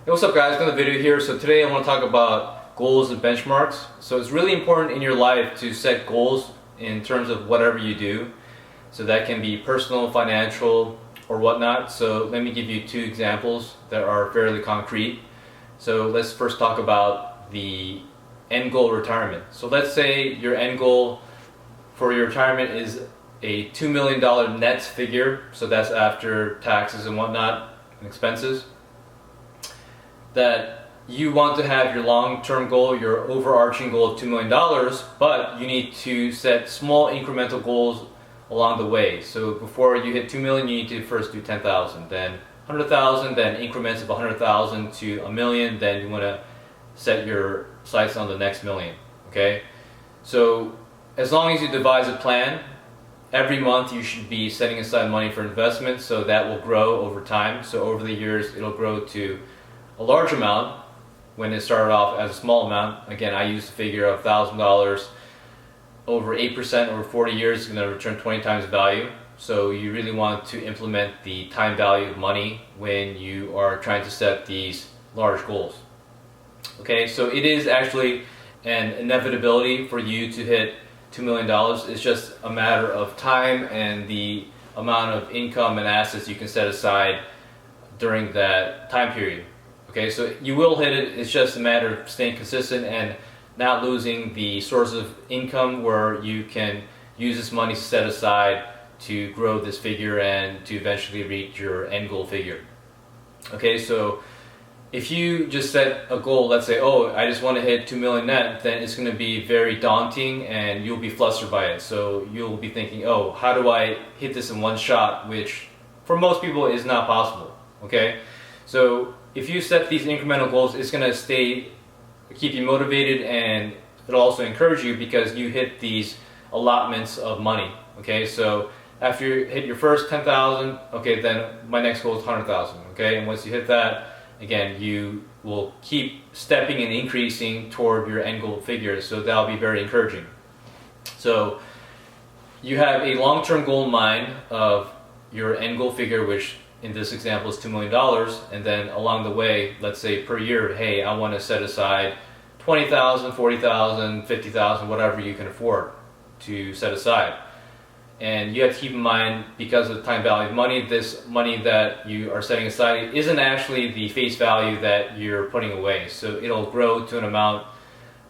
Hey, what's up guys, another video here. So today I want to talk about goals and benchmarks. So it's really important in your life to set goals in terms of whatever you do. So that can be personal, financial, or whatnot. So let me give you two examples that are fairly concrete. So let's first talk about the end goal retirement. So let's say your end goal for your retirement is a $2 million net figure. So that's after taxes and whatnot and expenses. That you want to have your long-term goal, your overarching goal of $2 million, but you need to set small incremental goals along the way. So before you hit 2 million, you need to first do 10,000, then 100,000, then increments of 100,000 to a million, then you want to set your sights on the next million, okay? So as long as you devise a plan, every month you should be setting aside money for investment, so that will grow over time. So over the years, it'll grow to a large amount when it started off as a small amount. Again, I used the figure of $1,000 over 8% over 40 years is going to return 20 times value. So you really want to implement the time value of money when you are trying to set these large goals. Okay, so it is actually an inevitability for you to hit $2 million. It's just a matter of time and the amount of income and assets you can set aside during that time period. Okay, so you will hit it. It's just a matter of staying consistent and not losing the source of income where you can use this money to set aside to grow this figure and to eventually reach your end goal figure. Okay, so if you just set a goal, let's say, oh, I just want to hit 2 million net, then it's going to be very daunting and you'll be flustered by it. So you'll be thinking, oh, how do I hit this in one shot, which for most people is not possible. Okay, so if you set these incremental goals, it's going to keep you motivated, and it'll also encourage you because you hit these allotments of money. Okay, so after you hit your first 10,000, okay, then my next goal is 100,000. Okay, and once you hit that, again, you will keep stepping and increasing toward your end goal figure. So that'll be very encouraging. So you have a long-term goal in mind of your end goal figure, which in this example is $2 million, and then along the way, let's say per year, hey, I want to set aside 20,000, 40,000, 50,000, whatever you can afford to set aside. And you have to keep in mind, because of the time value of money, this money that you are setting aside isn't actually the face value that you're putting away. So it'll grow to an amount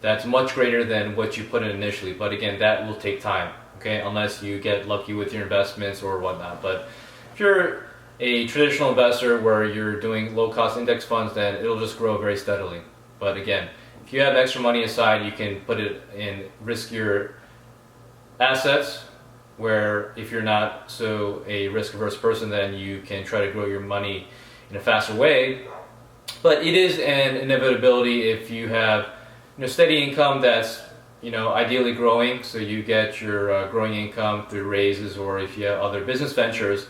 that's much greater than what you put in initially. But again, that will take time, okay, unless you get lucky with your investments or whatnot. But if you're a traditional investor where you're doing low-cost index funds, then it'll just grow very steadily. But again, if you have extra money aside, you can put it in riskier assets, where if you're not so a risk-averse person, then you can try to grow your money in a faster way. But it is an inevitability if you have steady income that's ideally growing, so you get your growing income through raises, or if you have other business ventures.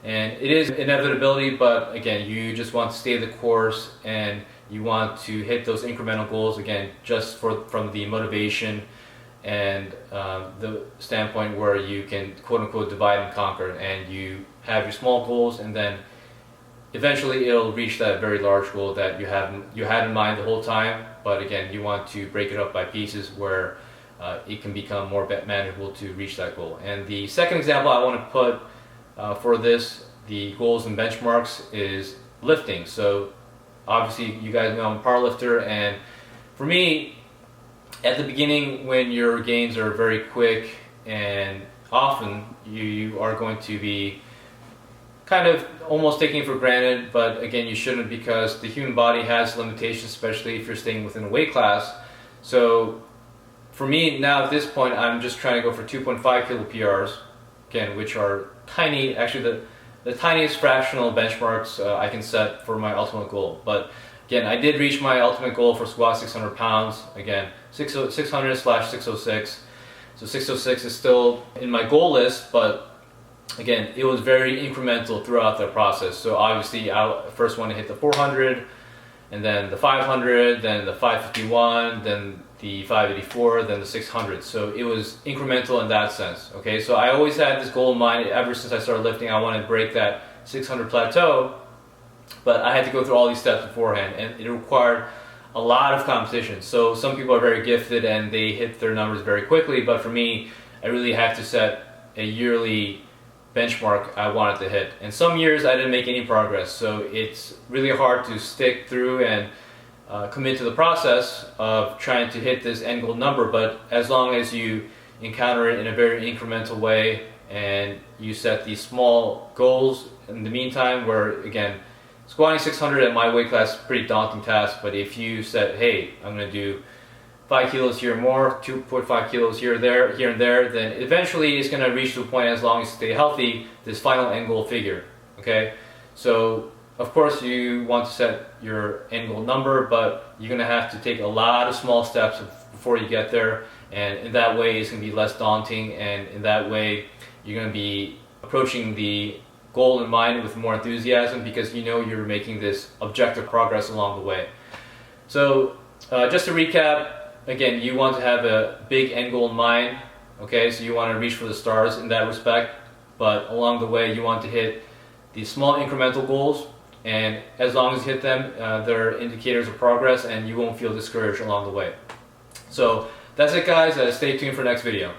And it is inevitability, but again, you just want to stay the course and you want to hit those incremental goals, again, just from the motivation and the standpoint where you can quote-unquote divide and conquer, and you have your small goals, and then eventually it'll reach that very large goal that you had in mind the whole time. But again, you want to break it up by pieces where it can become more manageable to reach that goal. And the second example I want to put for this, the goals and benchmarks, is lifting. So obviously you guys know I'm a power lifter, and for me, at the beginning, when your gains are very quick and often, you are going to be kind of almost taking it for granted. But again, you shouldn't, because the human body has limitations, especially if you're staying within a weight class. So for me now at this point, I'm just trying to go for 2.5 kilo PRs, again, which are tiny, actually the tiniest fractional benchmarks I can set for my ultimate goal. But again, I did reach my ultimate goal for squat 600 pounds, again 600/606. So 606 is still in my goal list, but again, it was very incremental throughout the process. So obviously I first want to hit the 400, and then the 500, then the 551, then the 584, then the 600. So it was incremental in that sense. Okay, so I always had this goal in mind ever since I started lifting. I wanted to break that 600 plateau, But I had to go through all these steps beforehand, and it required a lot of competition. So some people are very gifted and they hit their numbers very quickly, but for me, I really had to set a yearly benchmark I wanted to hit. And some years I didn't make any progress, so it's really hard to stick through and commit to the process of trying to hit this end goal number. But as long as you encounter it in a very incremental way and you set these small goals in the meantime, where again, squatting 600 at my weight class is a pretty daunting task, but if you said, hey, I'm going to do 5 kilos here more, 2.5 kilos here and there, then eventually it's going to reach to a point, as long as you stay healthy, this final end goal figure. Okay, so of course you want to set your end goal number, but you're going to have to take a lot of small steps before you get there, and in that way it's going to be less daunting, and in that way you're going to be approaching the goal in mind with more enthusiasm, because you know you're making this objective progress along the way. So just to recap, again, you want to have a big end goal in mind, okay? So you want to reach for the stars in that respect, but along the way you want to hit these small incremental goals, and as long as you hit them, they're indicators of progress and you won't feel discouraged along the way. So that's it, guys. Stay tuned for the next video.